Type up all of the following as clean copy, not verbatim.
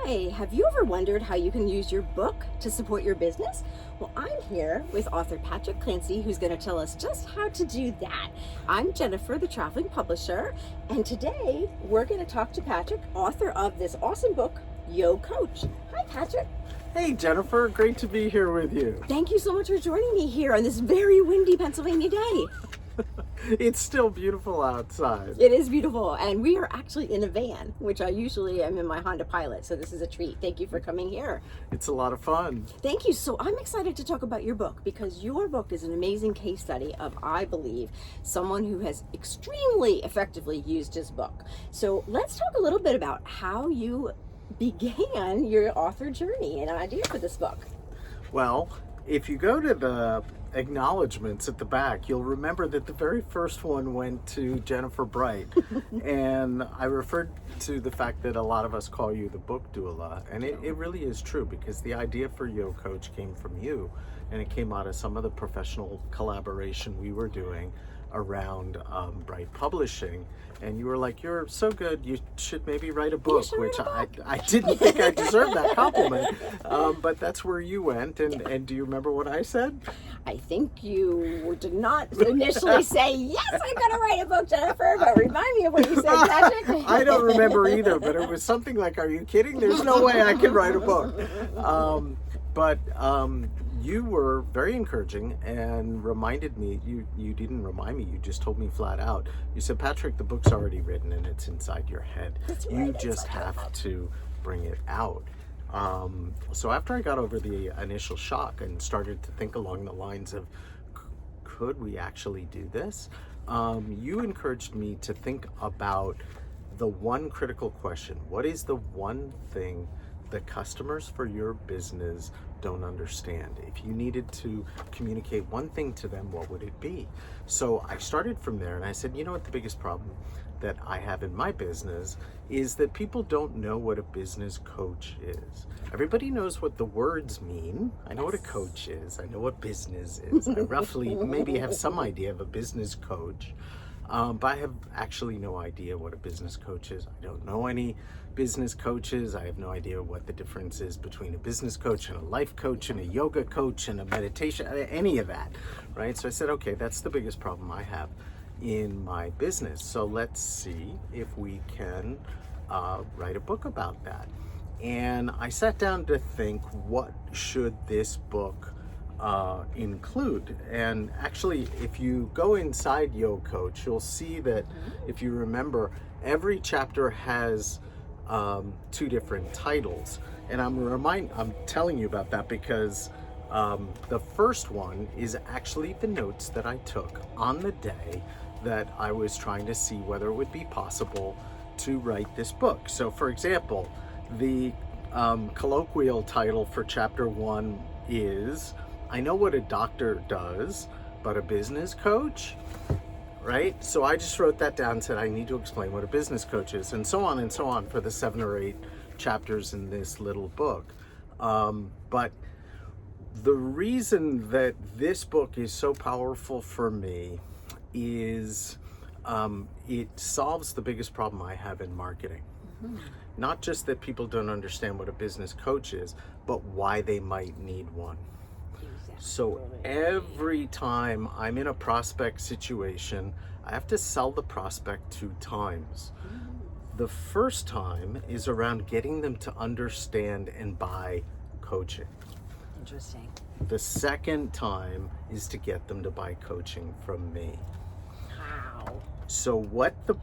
Hi, have you ever wondered how you can use your book to support your business? Well, I'm here with author Patrick Clancey, who's going to tell us just how to do that. I'm Jennifer, the traveling publisher, and today we're going to talk to Patrick, author of this awesome book, Yo Coach. Hi, Patrick. Hey, Jennifer, great to be here with you. Thank you so much for joining me here on this very windy Pennsylvania day. It's still beautiful outside. It is beautiful, and we are actually in a van, which I usually am in my Honda Pilot, so this is a treat. Thank you for coming here. It's a lot of fun. Thank you. So I'm excited to talk about your book because your book is an amazing case study of, I believe, someone who has extremely effectively used his book. So let's talk a little bit about how you began your author journey and idea for this book. Well, if you go to the acknowledgments at the back, you'll remember that the very first one went to Jennifer Bright. And I referred to the fact that a lot of us call you the book doula. And it really is true, because the idea for Yo Coach came from you. And it came out of some of the professional collaboration we were doing around Bright Publishing. And you were like, you're so good, you should maybe write a book, which I didn't think I deserved that compliment. But that's where you went. And do you remember what I said? I think you did not initially say, yes, I'm going to write a book, Jennifer, but remind me of what you said, Patrick. I don't remember either, but it was something like, are you kidding? There's no way I can write a book. But you were very encouraging and reminded me, you didn't remind me, you just told me flat out. You said, Patrick, the book's already written and it's inside your head. That's right, you just have to bring it out. So after I got over the initial shock and started to think along the lines of, could we actually do this? You encouraged me to think about the one critical question. What is the one thing that customers for your business don't understand? If you needed to communicate one thing to them, what would it be? So I started from there and I said, you know what the biggest problem that I have in my business is that people don't know what a business coach is. Everybody knows what the words mean. I know what a coach is. I know what business is. I roughly maybe have some idea of a business coach. But I have actually no idea what a business coach is. I don't know any business coaches. I have no idea what the difference is between a business coach and a life coach and a yoga coach and a meditation, any of that, right? So I said, okay, that's the biggest problem I have in my business. So let's see if we can write a book about that. And I sat down to think, what should this book include? And actually, if you go inside Yo Coach, you'll see that if you remember, every chapter has two different titles. And I'm telling you about that because the first one is actually the notes that I took on the day that I was trying to see whether it would be possible to write this book. So for example, the colloquial title for chapter 1 is, I know what a doctor does, but a business coach, right? So I just wrote that down and said, I need to explain what a business coach is, and so on for the 7 or 8 chapters in this little book. But the reason that this book is so powerful for me is it solves the biggest problem I have in marketing. Not just that people don't understand what a business coach is, but why they might need one. So every time I'm in a prospect situation, I have to sell the prospect 2 times. The first time is around getting them to understand and buy coaching. Interesting. The second time is to get them to buy coaching from me. Wow. So what the...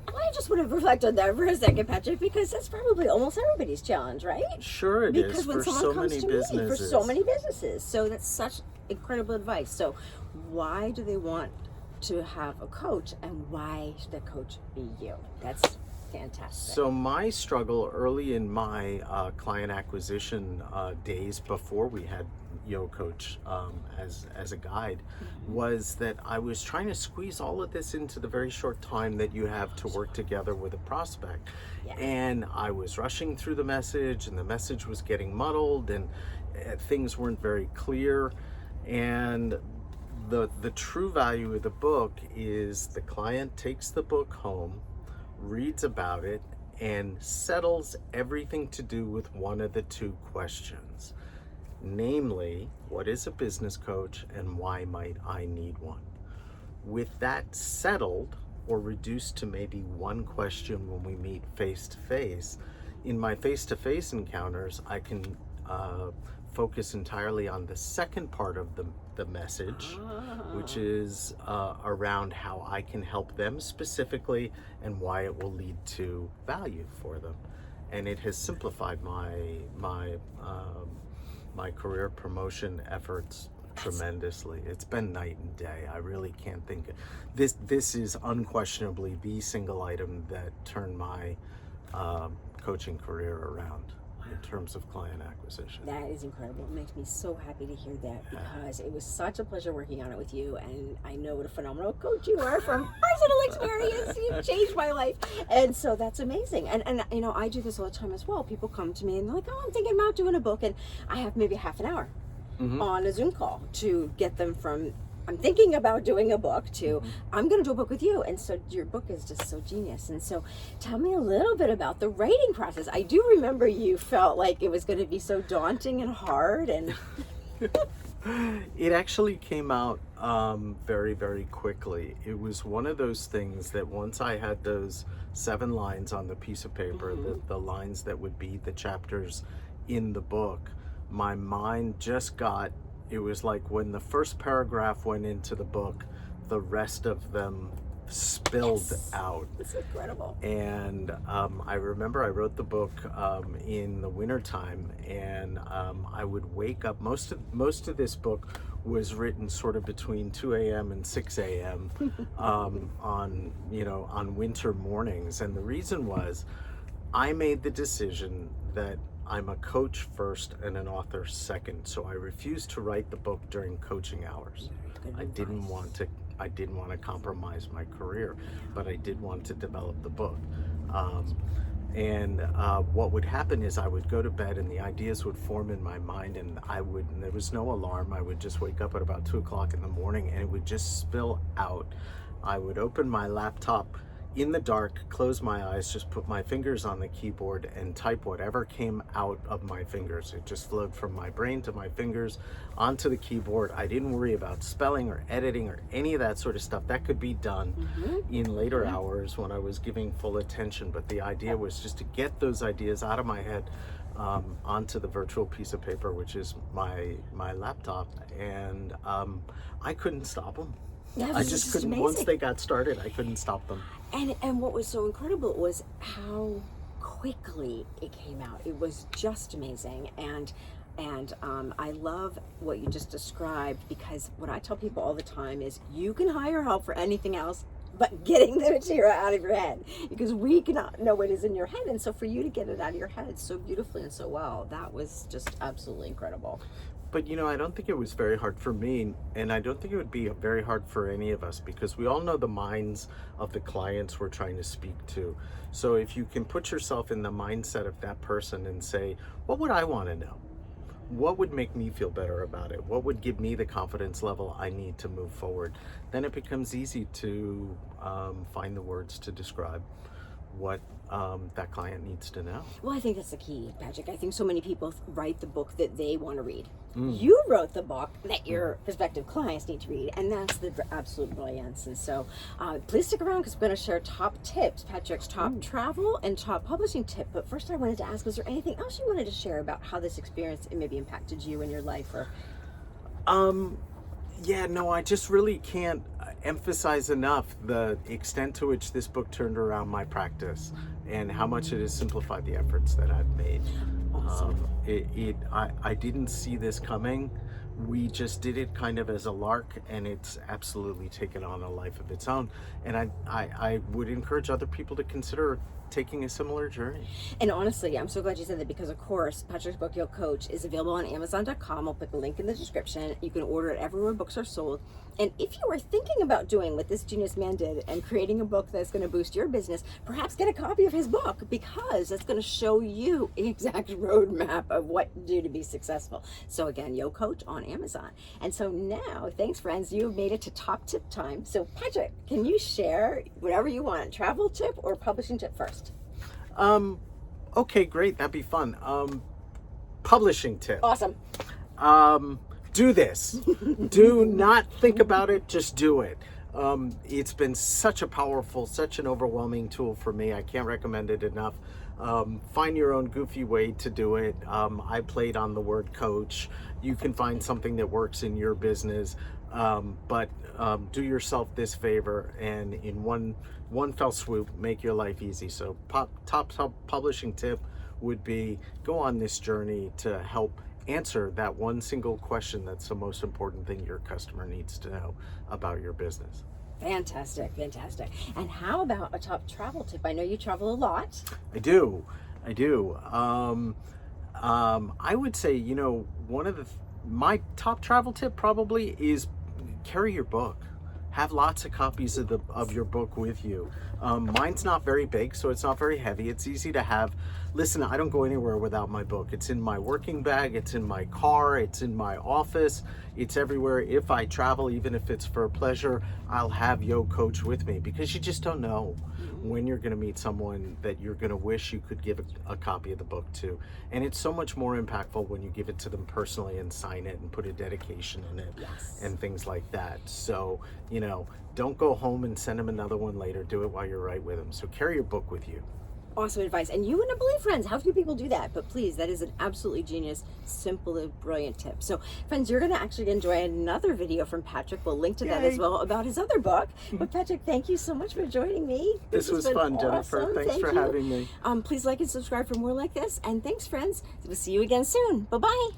I just want to reflect on that for a second, Patrick, because that's probably almost everybody's challenge, right? Sure it is, because when for someone so comes many to me, businesses. for so many businesses. So that's such incredible advice. So why do they want to have a coach, and why should the coach be you? That's fantastic. So my struggle early in my client acquisition days before we had Yo Coach as a guide was that I was trying to squeeze all of this into the very short time that you have to work together with a prospect. And I was rushing through the message, and the message was getting muddled, and things weren't very clear. And the true value of the book is the client takes the book home, reads about it, and settles everything to do with one of the two questions, namely, what is a business coach and why might I need one? With that settled, or reduced to maybe one question when we meet face to face, in my face to face encounters, I can focus entirely on the second part of the message, which is around how I can help them specifically and why it will lead to value for them. And it has simplified my career promotion efforts tremendously. It's been night and day. I really can't think of this is unquestionably the single item that turned my coaching career around in terms of client acquisition. That is incredible. It makes me so happy to hear that, because it was such a pleasure working on it with you, and I know what a phenomenal coach you are from personal experience. You've changed my life, and so that's amazing. And you know, I do this all the time as well. People come to me and they're like, oh, I'm thinking about doing a book, and I have maybe half an hour on a Zoom call to get them from I'm thinking about doing a book to I'm going to do a book with you. And so your book is just so genius. And so tell me a little bit about the writing process. I do remember you felt like it was going to be so daunting and hard, and it actually came out very, very quickly. It was one of those things that once I had those 7 lines on the piece of paper, the lines that would be the chapters in the book, my mind just got, it was like when the first paragraph went into the book, the rest of them spilled out. It's incredible. And I remember I wrote the book in the wintertime, and I would wake up, most of this book was written sort of between 2 a.m. and 6 a.m. on winter mornings. And the reason was I made the decision that I'm a coach first and an author second. So I refused to write the book during coaching hours. I didn't want to compromise my career, but I did want to develop the book. What would happen is I would go to bed and the ideas would form in my mind, and there was no alarm. I would just wake up at about 2 o'clock in the morning and it would just spill out. I would open my laptop in the dark, close my eyes, just put my fingers on the keyboard and type whatever came out of my fingers. It just flowed from my brain to my fingers onto the keyboard. I didn't worry about spelling or editing or any of that sort of stuff. That could be done in later hours when I was giving full attention. But the idea was just to get those ideas out of my head onto the virtual piece of paper, which is my laptop. And I couldn't stop them. I just couldn't. Amazing. Once they got started, I couldn't stop them. And what was so incredible was how quickly it came out. It was just amazing. And I love what you just described, because what I tell people all the time is you can hire help for anything else but getting the material out of your head, because we cannot know what is in your head. And so for you to get it out of your head so beautifully and so well, that was just absolutely incredible. But I don't think it was very hard for me, and I don't think it would be very hard for any of us, because we all know the minds of the clients we're trying to speak to. So if you can put yourself in the mindset of that person and say, what would I want to know? What would make me feel better about it? What would give me the confidence level I need to move forward? Then it becomes easy to find the words to describe what that client needs to know. Well, I think that's the key, Patrick. I think so many people write the book that they want to read. You wrote the book that your prospective clients need to read, and that's the absolute brilliance. And so please stick around, because we're going to share top tips, Patrick's top travel and top publishing tip. But first I wanted to ask, was there anything else you wanted to share about how this experience maybe impacted you in your life? Or I just really can't emphasize enough the extent to which this book turned around my practice and how much it has simplified the efforts that I've made. Awesome. I didn't see this coming. We just did it kind of as a lark, and it's absolutely taken on a life of its own. And I would encourage other people to consider taking a similar journey. And honestly, I'm so glad you said that, because of course Patrick's book, Yo Coach, is available on Amazon.com. I'll put the link in the description. You can order it everywhere books are sold. And if you are thinking about doing what this genius man did and creating a book that's going to boost your business, perhaps get a copy of his book, because it's going to show you the exact roadmap of what to do to be successful. So again, Yo Coach on Amazon. And so now, thanks friends, you've made it to top tip time. So Patrick, can you share whatever you want, travel tip or publishing tip first? Okay, great. That'd be fun. Publishing tip. Awesome. Do this. Do not think about it, just do it. It's been such a powerful, such an overwhelming tool for me. I can't recommend it enough. Find your own goofy way to do it. I played on the word coach. You can find something that works in your business, but do yourself this favor and in one fell swoop, make your life easy. So top publishing tip would be go on this journey to help answer that one single question that's the most important thing your customer needs to know about your business. Fantastic, fantastic. And how about a top travel tip? I know you travel a lot. I do. I would say, one of my top travel tip probably is carry your book. Have lots of copies of your book with you. Mine's not very big, so it's not very heavy. It's easy to have. Listen, I don't go anywhere without my book. It's in my working bag, it's in my car, it's in my office, it's everywhere. If I travel, even if it's for pleasure, I'll have Yo Coach with me, because you just don't know when you're going to meet someone that you're going to wish you could give a copy of the book to. And it's so much more impactful when you give it to them personally and sign it and put a dedication in it. Yes. And things like that. So, don't go home and send them another one later. Do it while you're right with them. So carry your book with you. Awesome advice. And you wouldn't believe, friends, how few people do that. But please, that is an absolutely genius, simple, and brilliant tip. So, friends, you're going to actually enjoy another video from Patrick. We'll link to that as well about his other book. But Patrick, thank you so much for joining me. This was fun, Jennifer. Awesome. Thanks for having me. Please like and subscribe for more like this. And thanks, friends. We'll see you again soon. Bye-bye.